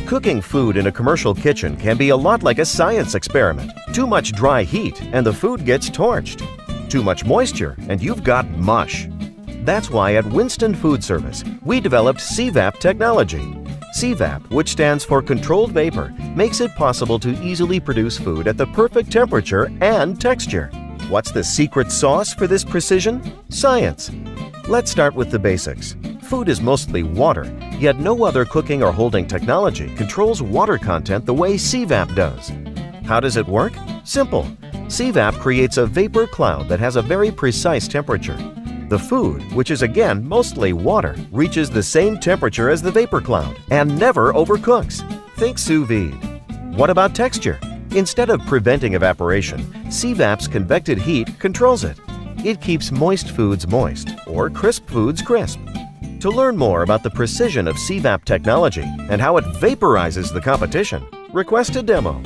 Cooking food in a commercial kitchen can be a lot like a science experiment. Too much dry heat and the food gets torched. Too much moisture and you've got mush. That's why at Winston Foodservice, we developed CVap technology. C-Vap, which stands for Controlled Vapor, makes it possible to easily produce food at the perfect temperature and texture. What's the secret sauce for this precision? Science. Let's start with the basics. Food is mostly water, yet no other cooking or holding technology controls water content the way C-Vap does. How does it work? Simple. C-Vap creates a vapor cloud that has a very precise temperature. The food, which is again mostly water, reaches the same temperature as the vapor cloud and never overcooks. Think sous vide. What about texture? Instead of preventing evaporation, C-Vap's convected heat controls it. It keeps moist foods moist or crisp foods crisp. To learn more about the precision of C-Vap technology and how it vaporizes the competition, request a demo.